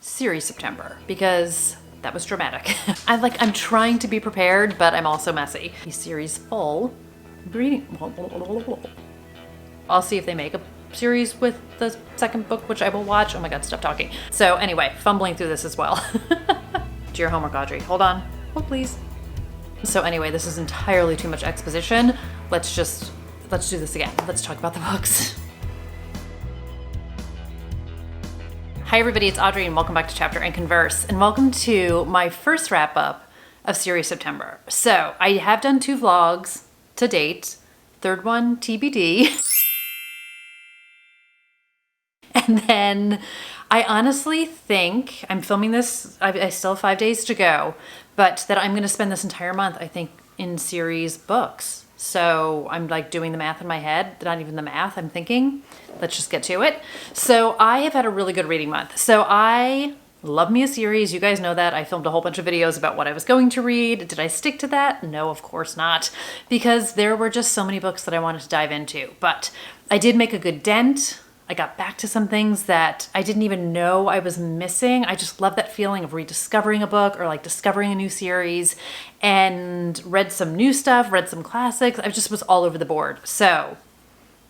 series September because that was dramatic. I'm trying to be prepared, but I'm also messy. The series full. I'll see if they make a series with the second book, which I will watch. Oh my God, stop talking. So anyway, fumbling through this as well. Do your homework, Audrey. Hold on. Hold please. So anyway, this is entirely too much exposition. Let's do this again. Let's talk about the books. Hi everybody, it's Audrey and welcome back to Chapter and Converse, and welcome to my first wrap up of series September. So I have done 2 vlogs to date, third one TBD. And then I honestly think, I'm filming this, I still have 5 days to go, but that I'm gonna spend this entire month, I think, in series books. So I'm like doing the math in my head, not even the math, I'm thinking, let's just get to it. So I have had a really good reading month. So I love me a series, you guys know that. I filmed a whole bunch of videos about what I was going to read. Did I stick to that? No, of course not, because there were just so many books that I wanted to dive into. But I did make a good dent. I got back to some things that I didn't even know I was missing. I just love that feeling of rediscovering a book or like discovering a new series, and read some new stuff, read some classics. I just was all over the board. So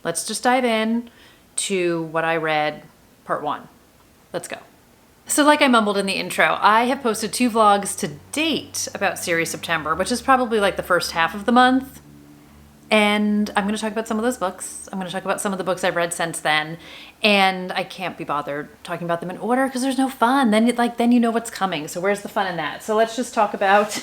let's just dive in to what I read, part 1. Let's go. So like I mumbled in the intro, I have posted 2 vlogs to date about series September, which is probably like the first half of the month. And I'm going to talk about some of those books. I'm going to talk about some of the books I've read since then. And I can't be bothered talking about them in order because there's no fun. Then you know what's coming. So where's the fun in that? So let's just talk about...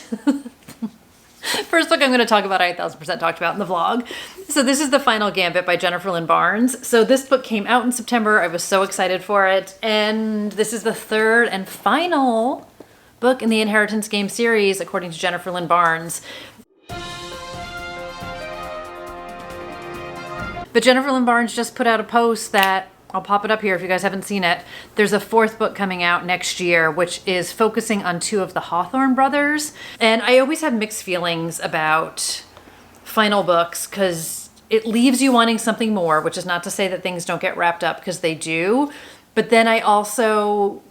First book I'm going to talk about, I 1000% talked about in the vlog. So this is The Final Gambit by Jennifer Lynn Barnes. So this book came out in September. I was so excited for it. And this is the 3rd and final book in the Inheritance Game series, according to Jennifer Lynn Barnes. But Jennifer Lynn Barnes just put out a post that, I'll pop it up here if you guys haven't seen it. There's a 4th book coming out next year, which is focusing on 2 of the Hawthorne brothers. And I always have mixed feelings about final books because it leaves you wanting something more, which is not to say that things don't get wrapped up, because they do. But then I also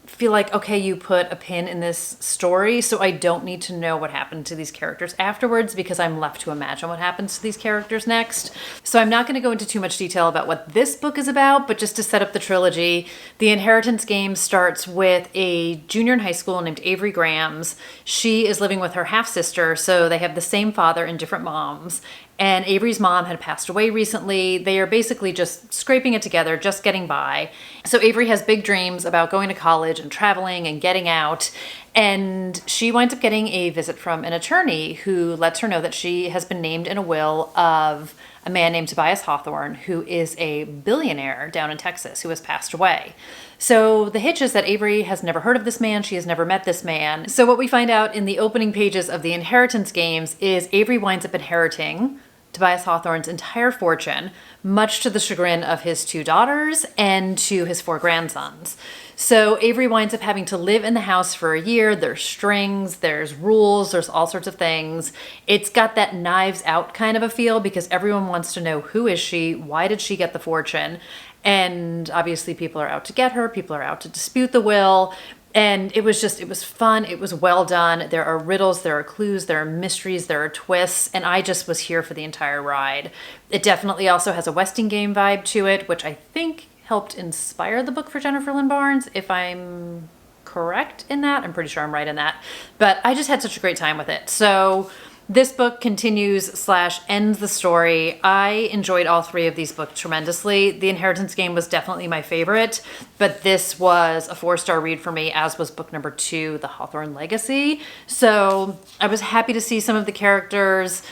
feel like, okay, you put a pin in this story, so I don't need to know what happened to these characters afterwards because I'm left to imagine what happens to these characters next. So I'm not going to go into too much detail about what this book is about, but just to set up the trilogy, the Inheritance Game starts with a junior in high school named Avery Grams. She is living with her half-sister, so they have the same father and different moms. And Avery's mom had passed away recently. They are basically just scraping it together, just getting by. So Avery has big dreams about going to college and traveling and getting out. And she winds up getting a visit from an attorney who lets her know that she has been named in a will of a man named Tobias Hawthorne, who is a billionaire down in Texas who has passed away. So the hitch is that Avery has never heard of this man. She has never met this man. So what we find out in the opening pages of the Inheritance Games is Avery winds up inheriting Tobias Hawthorne's entire fortune, much to the chagrin of his 2 daughters and to his 4 grandsons. So Avery winds up having to live in the house for a year. There's strings, there's rules, there's all sorts of things. It's got that Knives Out kind of a feel because everyone wants to know, who is she? Why did she get the fortune? And obviously people are out to get her. People are out to dispute the will. And it was fun. It was well done. There are riddles, there are clues, there are mysteries, there are twists, and I just was here for the entire ride. It definitely also has a Westing game vibe to it, which I think helped inspire the book for Jennifer Lynn Barnes, if I'm correct in that. I'm pretty sure I'm right in that. But I just had such a great time with it. So this book continues/ends the story. I enjoyed all 3 of these books tremendously. The Inheritance Game was definitely my favorite, but this was a 4-star read for me, as was book number 2, The Hawthorne Legacy. So I was happy to see some of the characters.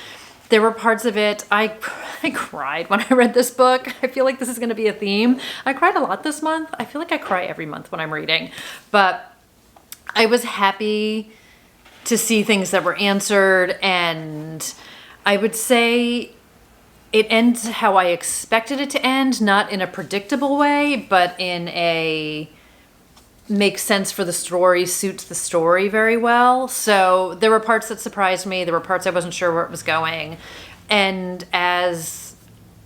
There were parts of it, I cried when I read this book. I feel like this is going to be a theme. I cried a lot this month. I feel like I cry every month when I'm reading, but I was happy to see things that were answered, and I would say it ends how I expected it to end, not in a predictable way, but in a makes sense for the story, suits the story very well. So there were parts that surprised me. There were parts I wasn't sure where it was going. And as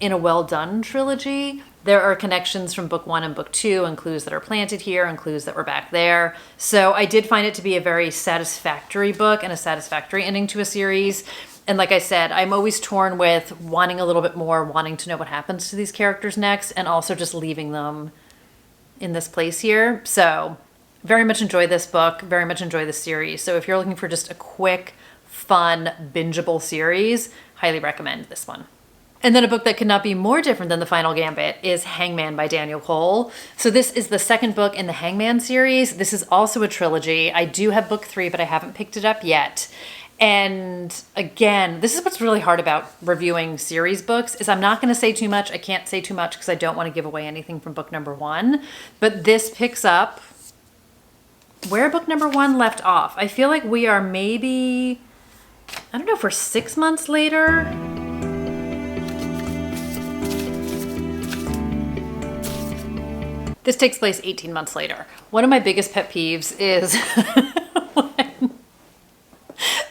in a well-done trilogy, There are connections from book 1 and book 2 and clues that are planted here and clues that were back there. So I did find it to be a very satisfactory book and a satisfactory ending to a series. And like I said, I'm always torn with wanting a little bit more, wanting to know what happens to these characters next, and also just leaving them in this place here. So very much enjoy this book, very much enjoy this series. So if you're looking for just a quick, fun, bingeable series, highly recommend this one. And then a book that could not be more different than The Final Gambit is Hangman by Daniel Cole. So this is the second book in the Hangman series. This is also a trilogy. I do have book 3, but I haven't picked it up yet. And again, this is what's really hard about reviewing series books is I'm not going to say too much. I can't say too much because I don't want to give away anything from book number 1. But this picks up where book number 1 left off. I feel like we are maybe, I don't know if we're 6 months later. This takes place 18 months later. One of my biggest pet peeves is when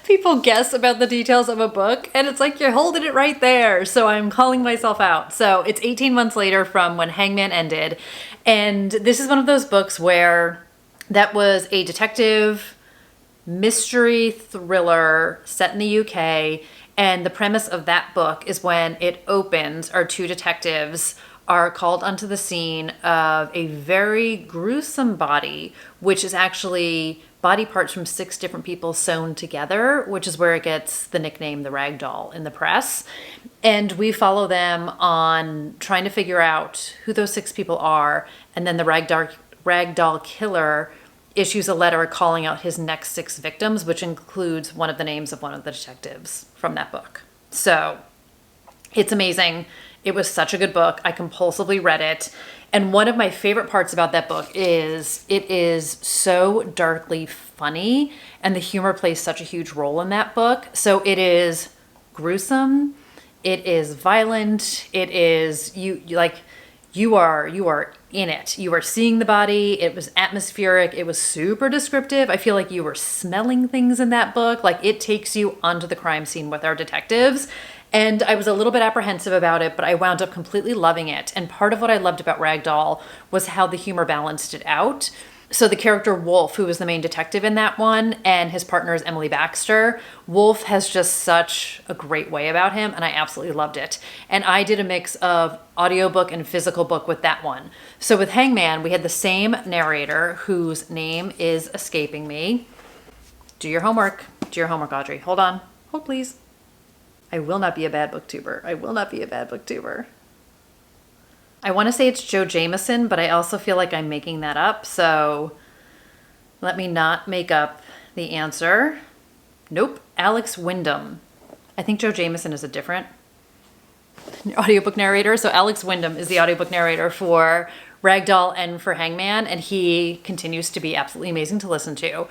people guess about the details of a book and it's like you're holding it right there. So I'm calling myself out. So it's 18 months later from when Hangman ended. And this is one of those books where that was a detective mystery thriller set in the UK. And the premise of that book is when it opens, our 2 detectives are called onto the scene of a very gruesome body, which is actually body parts from 6 different people sewn together, which is where it gets the nickname the Rag Doll in the press. And we follow them on trying to figure out who those 6 people are. And then the Rag Doll killer issues a letter calling out his next 6 victims, which includes one of the names of one of the detectives from that book. So it's amazing. It was such a good book. I compulsively read it. And one of my favorite parts about that book is it is so darkly funny and the humor plays such a huge role in that book. So it is gruesome. It is violent. It is you are in it. You are seeing the body. It was atmospheric. It was super descriptive. I feel like you were smelling things in that book. Like it takes you onto the crime scene with our detectives. And I was a little bit apprehensive about it, but I wound up completely loving it. And part of what I loved about Rag Doll was how the humor balanced it out. So the character Wolf, who was the main detective in that one, and his partner is Emily Baxter. Wolf has just such a great way about him, and I absolutely loved it. And I did a mix of audiobook and physical book with that one. So with Hangman, we had the same narrator, whose name is escaping me. Do your homework. Do your homework, Audrey. Hold on. Hold, please. I will not be a bad booktuber. I will not be a bad booktuber. I want to say it's Joe Jameson, but I also feel like I'm making that up. So let me not make up the answer. Nope. Alex Wyndham. I think Joe Jameson is a different audiobook narrator. So Alex Wyndham is the audiobook narrator for Rag Doll and for Hangman. And he continues to be absolutely amazing to listen to.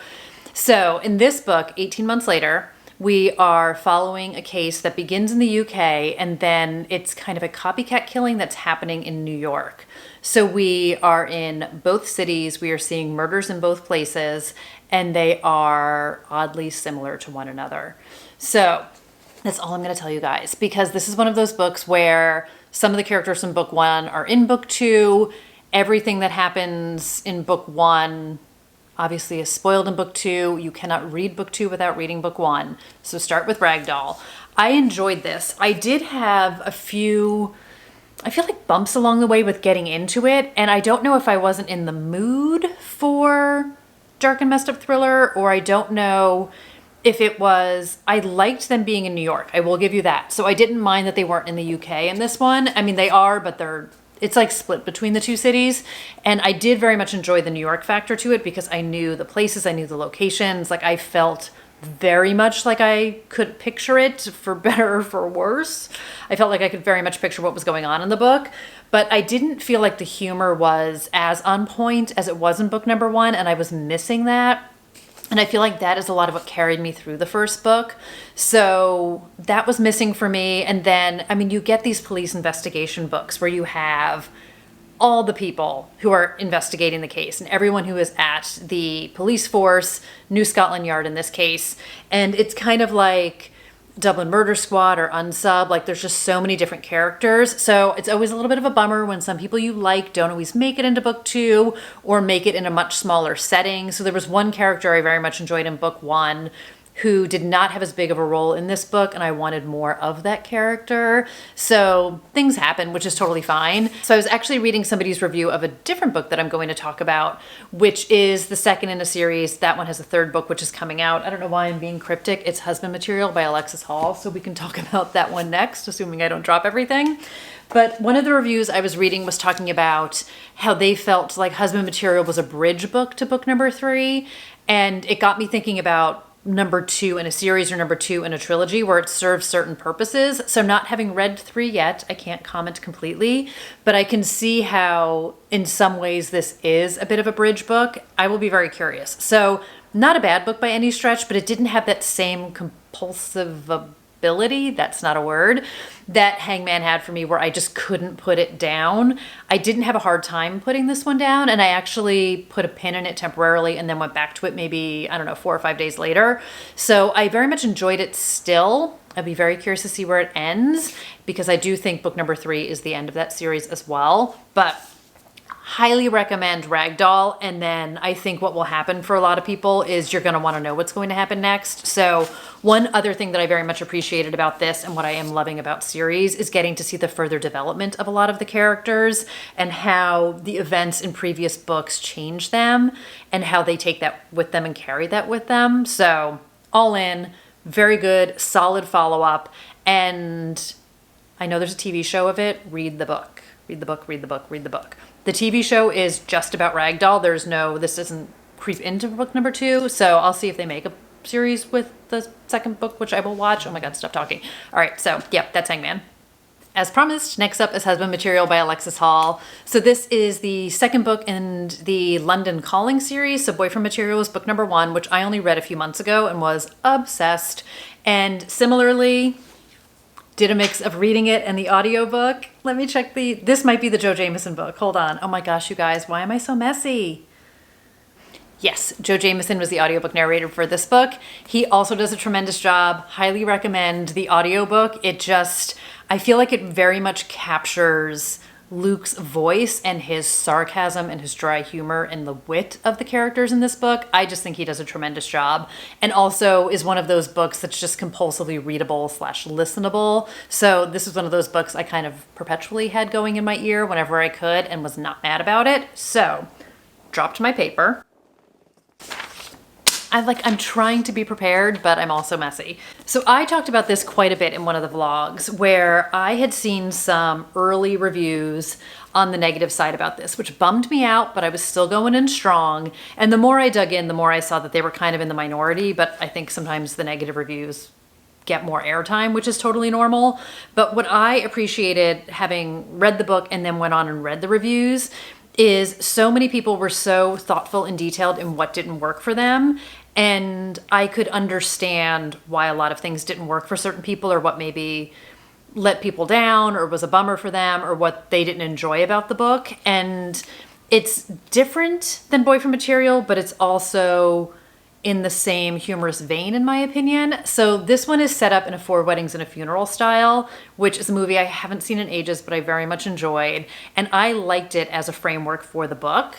So in this book, 18 months later, we are following a case that begins in the UK and then it's kind of a copycat killing that's happening in New York. So we are in both cities. We are seeing murders in both places and they are oddly similar to one another. So that's all I'm going to tell you guys because this is one of those books where some of the characters from book 1 are in book 2. Everything that happens in book 1 obviously is spoiled in book 2. You cannot read book 2 without reading book 1. So start with Rag Doll. I enjoyed this. I did have a few, I feel like bumps along the way with getting into it. And I don't know if I wasn't in the mood for dark and messed up thriller, or I don't know if it was, I liked them being in New York. I will give you that. So I didn't mind that they weren't in the UK in this one. I mean, they are, but it's like split between the 2 cities. And I did very much enjoy the New York factor to it because I knew the places, I knew the locations. Like I felt very much like I could picture it, for better or for worse. I felt like I could very much picture what was going on in the book, but I didn't feel like the humor was as on point as it was in book number 1. And I was missing that. And I feel like that is a lot of what carried me through the first book. So that was missing for me. And then, I mean, you get these police investigation books where you have all the people who are investigating the case and everyone who is at the police force, New Scotland Yard in this case. And it's kind of like Dublin Murder Squad or Unsub. Like, there's just so many different characters. So it's always a little bit of a bummer when some people you like don't always make it into book 2 or make it in a much smaller setting. So there was one character I very much enjoyed in book 1 who did not have as big of a role in this book, and I wanted more of that character. So things happen, which is totally fine. So I was actually reading somebody's review of a different book that I'm going to talk about, which is the second in a series. That one has a third book, which is coming out. I don't know why I'm being cryptic. It's Husband Material by Alexis Hall, so we can talk about that one next, assuming I don't drop everything. But one of the reviews I was reading was talking about how they felt like Husband Material was a bridge book to book number 3, and it got me thinking about number 2 in a series or number 2 in a trilogy where it serves certain purposes. So not having read 3 yet, I can't comment completely, but I can see how in some ways this is a bit of a bridge book. I will be very curious. So not a bad book by any stretch, but it didn't have that same compulsive ability, that's not a word, that Hangman had for me, where I just couldn't put it down. I didn't have a hard time putting this one down, and I actually put a pin in it temporarily and then went back to it maybe, I don't know, 4 or 5 days later. So I very much enjoyed it still. I'd be very curious to see where it ends, because I do think book number 3 is the end of that series as well. But highly recommend Ragdoll. And then I think what will happen for a lot of people is you're going to want to know what's going to happen next. So one other thing that I very much appreciated about this, and what I am loving about series, is getting to see the further development of a lot of the characters and how the events in previous books change them and how they take that with them and carry that with them. So all in, very good, solid follow-up. And I know there's a TV show of it. Read the book. Read the book, read the book, read the book. The TV show is just about Ragdoll. This doesn't creep into book number 2. So I'll see if they make a series with the second book, which I will watch. Oh my God, stop talking. All right, so yeah, that's Hangman. As promised, next up is Husband Material by Alexis Hall. So this is the second book in the London Calling series. So Boyfriend Material is book number 1, which I only read a few months ago and was obsessed. And similarly, did a mix of reading it and the audiobook. Let me check this might be the Joe Jameson book. Hold on. Oh my gosh, you guys, why am I so messy? Yes, Joe Jameson was the audiobook narrator for this book. He also does a tremendous job. Highly recommend the audiobook. I feel like it very much captures Luke's voice and his sarcasm and his dry humor and the wit of the characters in this book. I just think he does a tremendous job, and also is one of those books that's just compulsively readable / listenable. So this is one of those books I kind of perpetually had going in my ear whenever I could and was not mad about it. So dropped my paper. I'm trying to be prepared, but I'm also messy. So I talked about this quite a bit in one of the vlogs, where I had seen some early reviews on the negative side about this, which bummed me out, but I was still going in strong. And the more I dug in, the more I saw that they were kind of in the minority, but I think sometimes the negative reviews get more airtime, which is totally normal. But what I appreciated, having read the book and then went on and read the reviews, is so many people were so thoughtful and detailed in what didn't work for them. And I could understand why a lot of things didn't work for certain people, or what maybe let people down or was a bummer for them, or what they didn't enjoy about the book. And it's different than Boyfriend Material, but it's also in the same humorous vein, in my opinion. So this one is set up in a 4 Weddings and a Funeral style, which is a movie I haven't seen in ages, but I very much enjoyed. And I liked it as a framework for the book.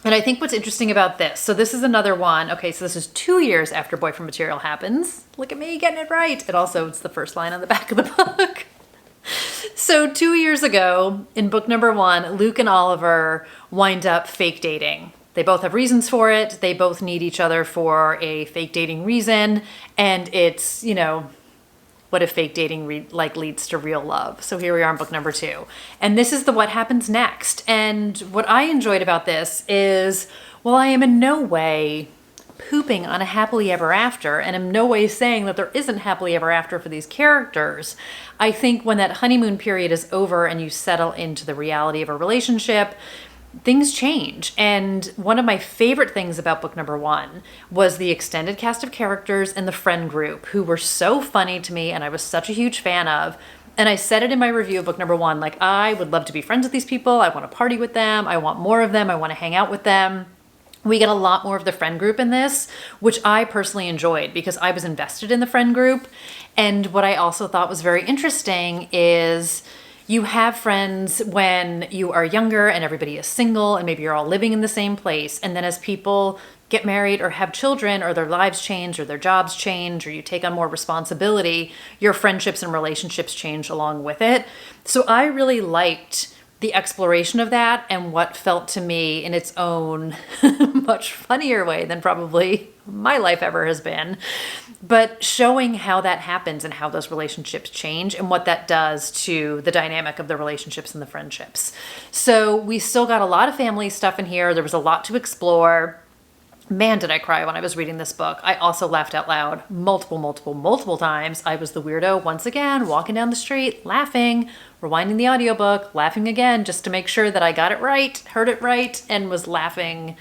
And I think what's interesting about this, so this is another one. Okay, so this is 2 years after Boyfriend Material happens. Look at me getting it right. And also, it's the first line on the back of the book. So 2 years ago, in book number 1, Luke and Oliver wind up fake dating. They both have reasons for it. They both need each other for a fake dating reason. And it's, what if fake dating leads to real love? So here we are in book number 2. And this is the what happens next. And what I enjoyed about this is, well, I am in no way pooping on a happily ever after, and in no way saying that there isn't happily ever after for these characters. I think when that honeymoon period is over and you settle into the reality of a relationship, things change. And one of my favorite things about book number 1 was the extended cast of characters and the friend group, who were so funny to me and I was such a huge fan of. And I said it in my review of book number 1, I would love to be friends with these people. I want to party with them. I want more of them. I want to hang out with them. We get a lot more of the friend group in this, which I personally enjoyed because I was invested in the friend group. And what I also thought was very interesting is you have friends when you are younger and everybody is single and maybe you're all living in the same place. And then as people get married or have children or their lives change or their jobs change or you take on more responsibility, your friendships and relationships change along with it. So I really liked the exploration of that and what felt to me in its own much funnier way than probably my life ever has been, but showing how that happens and how those relationships change and what that does to the dynamic of the relationships and the friendships. So we still got a lot of family stuff in here. There was a lot to explore. Man, did I cry when I was reading this book. I also laughed out loud multiple times. I was the weirdo once again, walking down the street, laughing, rewinding the audiobook, laughing again just to make sure that I got it right, heard it right, and was laughing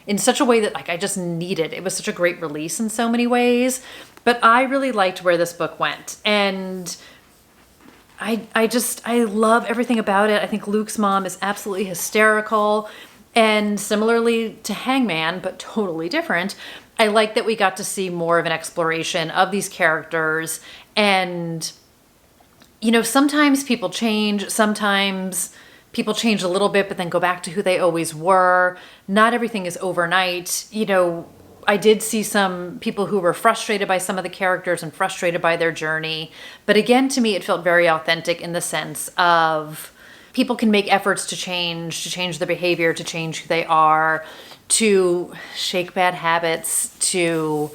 in such a way that like I just needed. It was such a great release in so many ways. But I really liked where this book went. And I love everything about it. I think Luke's mom is absolutely hysterical. And similarly to Hangman, but totally different, I like that we got to see more of an exploration of these characters. And, you know, sometimes people change, sometimes people change a little bit, but then go back to who they always were. Not everything is overnight. You know, I did see some people who were frustrated by some of the characters and frustrated by their journey. But again, to me, it felt very authentic in the sense of people can make efforts to change their behavior, to change who they are, to shake bad habits, to,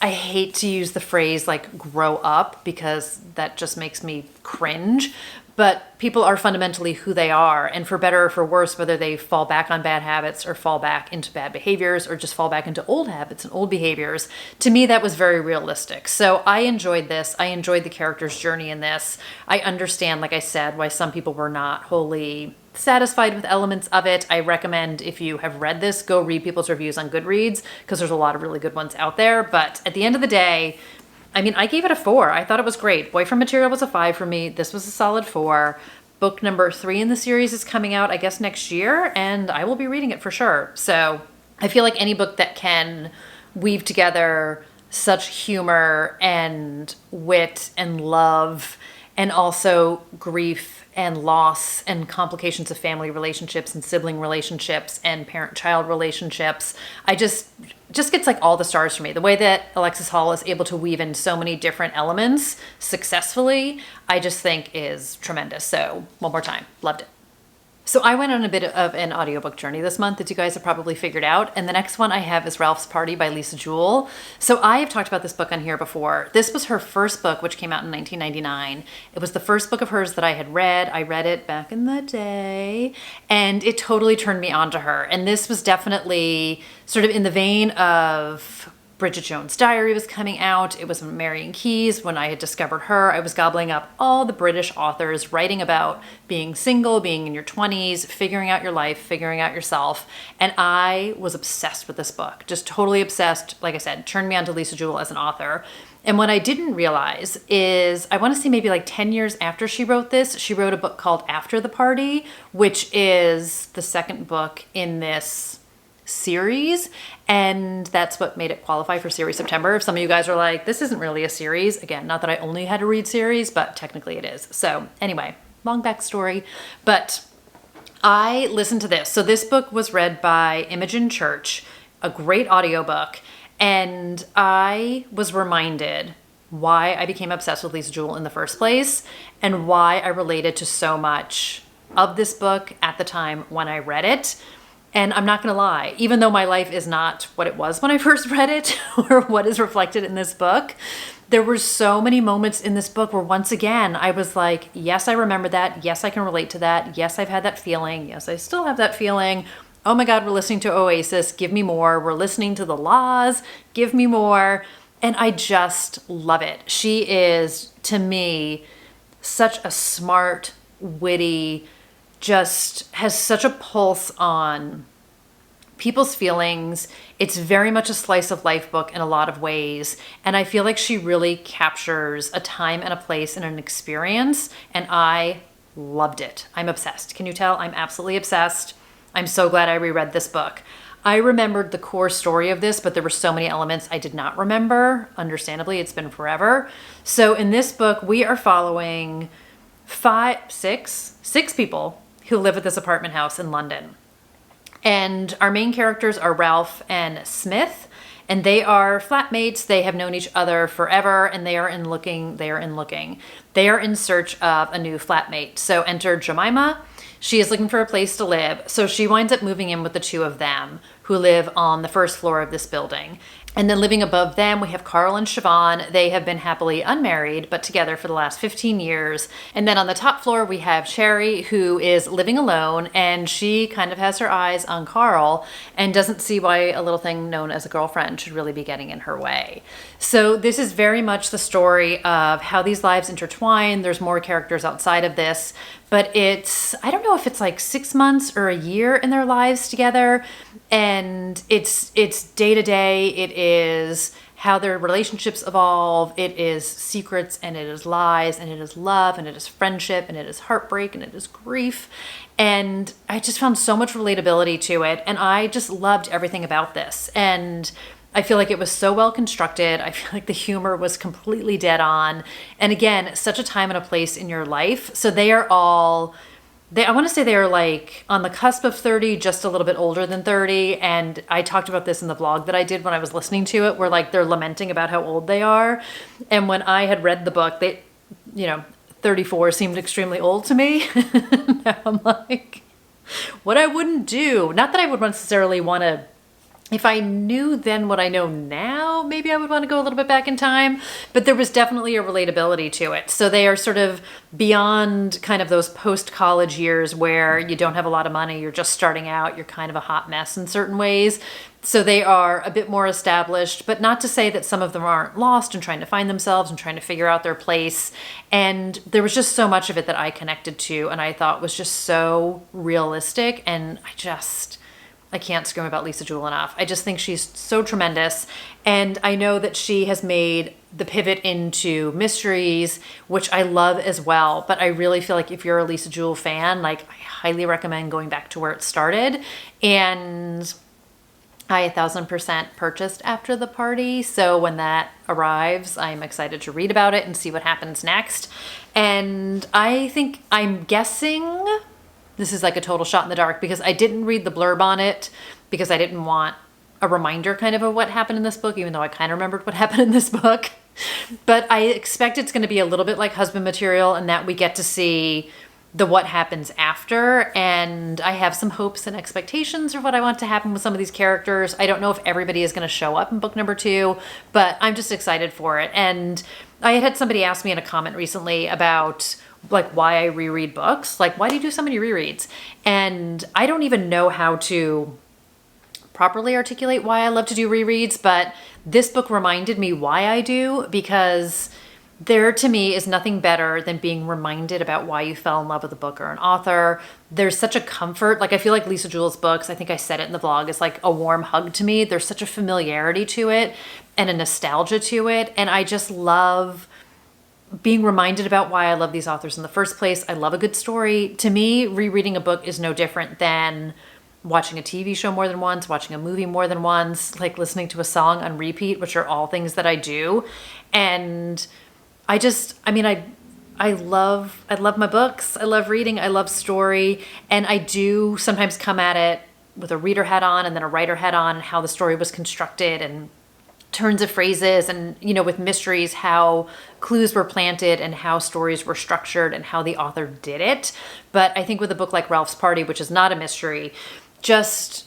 I hate to use the phrase like grow up because that just makes me cringe, but people are fundamentally who they are, and for better or for worse, whether they fall back on bad habits or fall back into bad behaviors or just fall back into old habits and old behaviors, to me that was very realistic. So I enjoyed this. I enjoyed the character's journey in this. I understand, like I said, why some people were not wholly satisfied with elements of it. I recommend, if you have read this, go read people's reviews on Goodreads because there's a lot of really good ones out there. But at the end of the day, I mean, I gave it a 4. I thought it was great. Boyfriend Material was a 5 for me. This was a solid 4. Book number 3 in the series is coming out, I guess, next year, and I will be reading it for sure. So I feel like any book that can weave together such humor and wit and love and also grief and loss and complications of family relationships and sibling relationships and parent-child relationships, I just gets like all the stars for me. The way that Alexis Hall is able to weave in so many different elements successfully, I just think is tremendous. So one more time, loved it. So I went on a bit of an audiobook journey this month, as you guys have probably figured out. And the next one I have is Ralph's Party by Lisa Jewell. So I have talked about this book on here before. This was her first book, which came out in 1999. It was the first book of hers that I had read. I read it back in the day, and it totally turned me on to her. And this was definitely sort of in the vein of Bridget Jones' Diary was coming out. It was Marian Keyes. When I had discovered her, I was gobbling up all the British authors writing about being single, being in your 20s, figuring out your life, figuring out yourself. And I was obsessed with this book, just totally obsessed. Like I said, turned me on to Lisa Jewell as an author. And what I didn't realize is, I want to say maybe like 10 years after she wrote this, she wrote a book called After the Party, which is the second book in this series, and that's what made it qualify for Series September. If some of you guys are like, this isn't really a series, again, not that I only had to read series, but technically it is. So anyway, long backstory, but I listened to this. So this book was read by Imogen Church, a great audiobook, and I was reminded why I became obsessed with Lisa Jewell in the first place and why I related to so much of this book at the time when I read it. And I'm not gonna lie, even though my life is not what it was when I first read it or what is reflected in this book, there were so many moments in this book where once again, I was like, yes, I remember that. Yes, I can relate to that. Yes, I've had that feeling. Yes, I still have that feeling. Oh my God, we're listening to Oasis. Give me more. We're listening to The Laws. Give me more. And I just love it. She is, to me, such a smart, witty, just has such a pulse on people's feelings. It's very much a slice of life book in a lot of ways. And I feel like she really captures a time and a place and an experience. And I loved it. I'm obsessed. Can you tell? I'm absolutely obsessed. I'm so glad I reread this book. I remembered the core story of this, but there were so many elements I did not remember. Understandably, it's been forever. So in this book, we are following six people who live at this apartment house in London. And our main characters are Ralph and Smith, and they are flatmates. They have known each other forever, and they are in search of a new flatmate. So enter Jemima. She is looking for a place to live. So she winds up moving in with the two of them who live on the first floor of this building. And then living above them, we have Carl and Siobhan. They have been happily unmarried, but together for the last 15 years. And then on the top floor, we have Sherry, who is living alone, and she kind of has her eyes on Carl and doesn't see why a little thing known as a girlfriend should really be getting in her way. So this is very much the story of how these lives intertwine. There's more characters outside of this, but I don't know if it's like 6 months or a year in their lives together. And it's day to day. It is how their relationships evolve. It is secrets, and it is lies, and it is love, and it is friendship, and it is heartbreak, and it is grief. And I just found so much relatability to it. And I just loved everything about this. And I feel like it was so well constructed. I feel like the humor was completely dead on. And again, such a time and a place in your life. So they are all... I want to say they are like on the cusp of 30, just a little bit older than 30. And I talked about this in the vlog that I did when I was listening to it, where like they're lamenting about how old they are. And when I had read the book, 34 seemed extremely old to me. Now I'm like, what I wouldn't do. Not that I would necessarily want to, if I knew then what I know now, maybe I would want to go a little bit back in time, but there was definitely a relatability to it. So they are sort of beyond kind of those post-college years where you don't have a lot of money, you're just starting out, you're kind of a hot mess in certain ways. So they are a bit more established, but not to say that some of them aren't lost and trying to find themselves and trying to figure out their place. And there was just so much of it that I connected to and I thought was just so realistic, and I can't scream about Lisa Jewell enough. I just think she's so tremendous. And I know that she has made the pivot into mysteries, which I love as well. But I really feel like if you're a Lisa Jewell fan, like I highly recommend going back to where it started. And I 1,000% purchased After the Party. So when that arrives, I'm excited to read about it and see what happens next. And I'm guessing... this is like a total shot in the dark because I didn't read the blurb on it because I didn't want a reminder kind of what happened in this book, even though I kind of remembered what happened in this book. But I expect it's going to be a little bit like husband material in that we get to see the what happens after. And I have some hopes and expectations of what I want to happen with some of these characters. I don't know if everybody is going to show up in book number 2, but I'm just excited for it. And I had somebody ask me in a comment recently about like why I reread books. Like, why do you do so many rereads? And I don't even know how to properly articulate why I love to do rereads, but this book reminded me why I do, because there to me is nothing better than being reminded about why you fell in love with a book or an author. There's such a comfort. Like I feel like Lisa Jewell's books, I think I said it in the vlog, is like a warm hug to me. There's such a familiarity to it and a nostalgia to it. And I just love being reminded about why I love these authors in the first place. I love a good story. To me, rereading a book is no different than watching a TV show more than once, watching a movie more than once, like listening to a song on repeat, which are all things that I do. And I love my books. I love reading. I love story. And I do sometimes come at it with a reader hat on and then a writer hat on, how the story was constructed and turns of phrases, and with mysteries, how clues were planted and how stories were structured and how the author did it. But I think with a book like Ralph's Party, which is not a mystery, just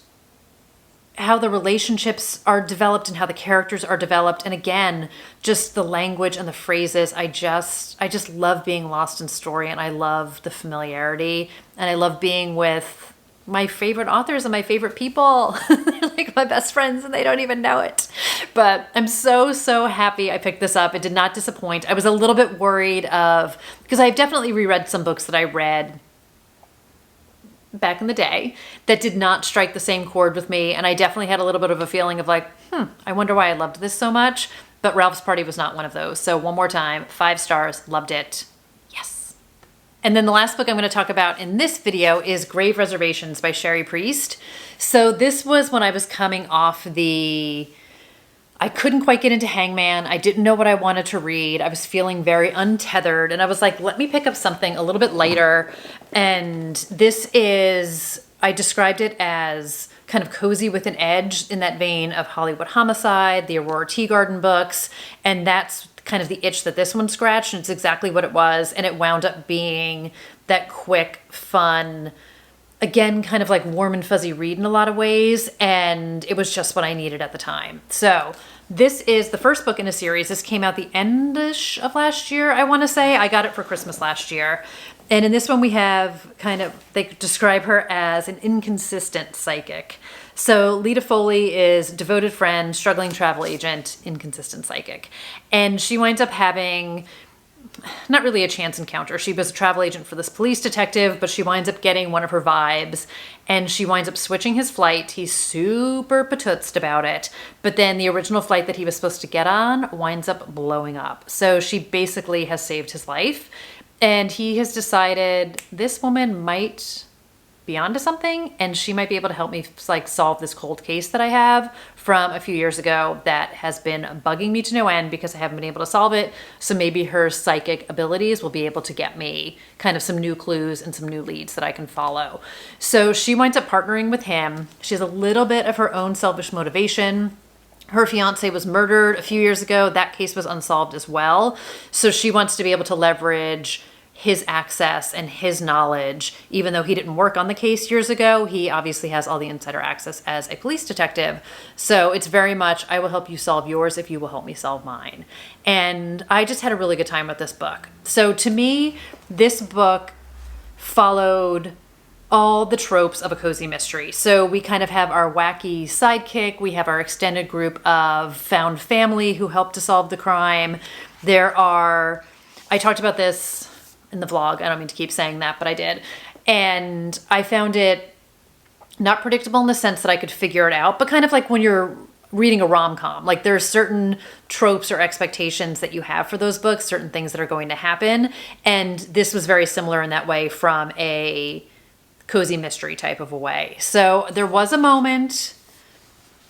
how the relationships are developed and how the characters are developed, and again, just the language and the phrases. I just love being lost in story, and I love the familiarity, and I love being with my favorite authors and my favorite people. They're like my best friends and they don't even know it. But I'm so, so happy I picked this up. It did not disappoint. I was a little bit worried because I've definitely reread some books that I read back in the day that did not strike the same chord with me. And I definitely had a little bit of a feeling of like, I wonder why I loved this so much. But Ralph's Party was not one of those. So one more time, 5 stars, loved it. And then the last book I'm going to talk about in this video is Grave Reservations by Sherry Priest. So this was when I was coming off I couldn't quite get into Hangman. I didn't know what I wanted to read. I was feeling very untethered, and I was like, let me pick up something a little bit lighter. And this is, I described it as kind of cozy with an edge, in that vein of Hollywood Homicide, the Aurora Teagarden books, and that's kind of the itch that this one scratched, and it's exactly what it was. And it wound up being that quick, fun, again, kind of like warm and fuzzy read in a lot of ways, and it was just what I needed at the time. So this is the first book in a series. This came out the end-ish of last year, I want to say. I got it for Christmas last year. And in this one we have they describe her as an inconsistent psychic. So Lita Foley is devoted friend, struggling travel agent, inconsistent psychic. And she winds up having not really a chance encounter. She was a travel agent for this police detective, but she winds up getting one of her vibes, and she winds up switching his flight. He's super patutzed about it, but then the original flight that he was supposed to get on winds up blowing up. So she basically has saved his life, and he has decided this woman might be onto something, and she might be able to help me solve this cold case that I have from a few years ago that has been bugging me to no end because I haven't been able to solve it. So maybe her psychic abilities will be able to get me kind of some new clues and some new leads that I can follow. So she winds up partnering with him. She has a little bit of her own selfish motivation. Her fiance was murdered a few years ago. That case was unsolved as well. So she wants to be able to leverage his access and his knowledge. Even though he didn't work on the case years ago, he obviously has all the insider access as a police detective. So it's very much, I will help you solve yours if you will help me solve mine. And I just had a really good time with this book. So to me, this book followed all the tropes of a cozy mystery. So we kind of have our wacky sidekick, we have our extended group of found family who help to solve the crime. I talked about this in the vlog. I don't mean to keep saying that, but I did. And I found it not predictable in the sense that I could figure it out, but kind of like when you're reading a rom-com, like there's certain tropes or expectations that you have for those books, certain things that are going to happen. And this was very similar in that way from a cozy mystery type of a way. So there was a moment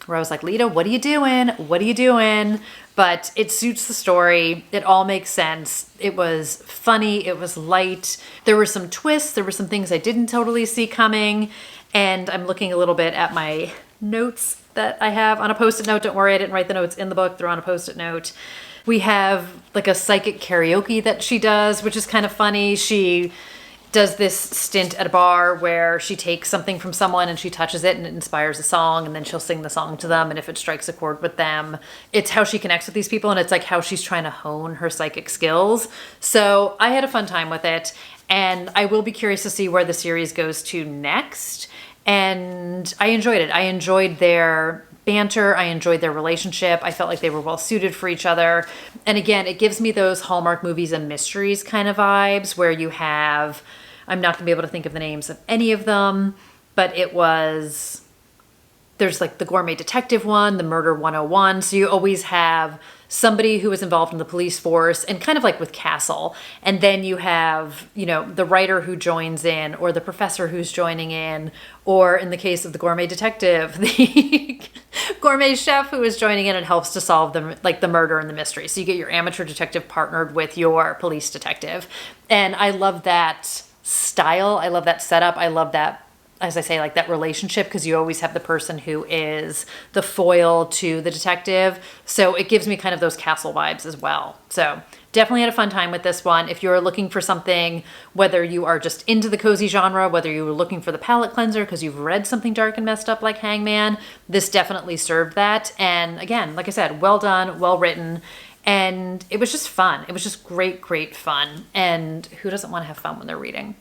where I was like, Lita, what are you doing? What are you doing? But it suits the story. It all makes sense. It was funny. It was light. There were some twists. There were some things I didn't totally see coming. And I'm looking a little bit at my notes that I have on a Post-it note. Don't worry, I didn't write the notes in the book. They're on a Post-it note. We have like a psychic karaoke that she does, which is kind of funny. She does this stint at a bar where she takes something from someone and she touches it and it inspires a song, and then she'll sing the song to them, and if it strikes a chord with them, it's how she connects with these people, and it's like how she's trying to hone her psychic skills. So I had a fun time with it, and I will be curious to see where the series goes to next. And I enjoyed it. I enjoyed their banter. I enjoyed their relationship. I felt like they were well suited for each other. And again, it gives me those Hallmark movies and mysteries kind of vibes where you have, I'm not gonna be able to think of the names of any of them, but there's like the Gourmet Detective one, the Murder 101. So you always have somebody who is involved in the police force, and kind of like with Castle. And then you have, the writer who joins in, or the professor who's joining in, or in the case of the Gourmet Detective, the gourmet chef who is joining in and helps to solve the murder and the mystery. So you get your amateur detective partnered with your police detective. And I love that style. I love that setup. I love that, as I say, like that relationship, because you always have the person who is the foil to the detective. So it gives me kind of those Castle vibes as well. So definitely had a fun time with this one. If you're looking for something, whether you are just into the cozy genre, whether you were looking for the palate cleanser because you've read something dark and messed up like Hangman, this definitely served that. And again, like I said, well done, well written. And it was just fun. It was just great, great fun. And who doesn't want to have fun when they're reading?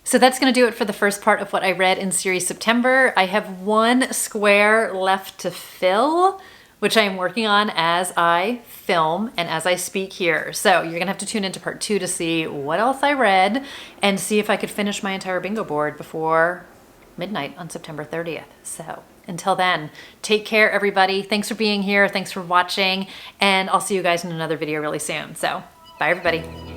So that's going to do it for the first part of what I read in series September. I have one square left to fill, which I am working on as I film and as I speak here. So you're going to have to tune into part 2 to see what else I read and see if I could finish my entire bingo board before midnight on September 30th. So until then, take care, everybody. Thanks for being here. Thanks for watching. And I'll see you guys in another video really soon. So bye, everybody.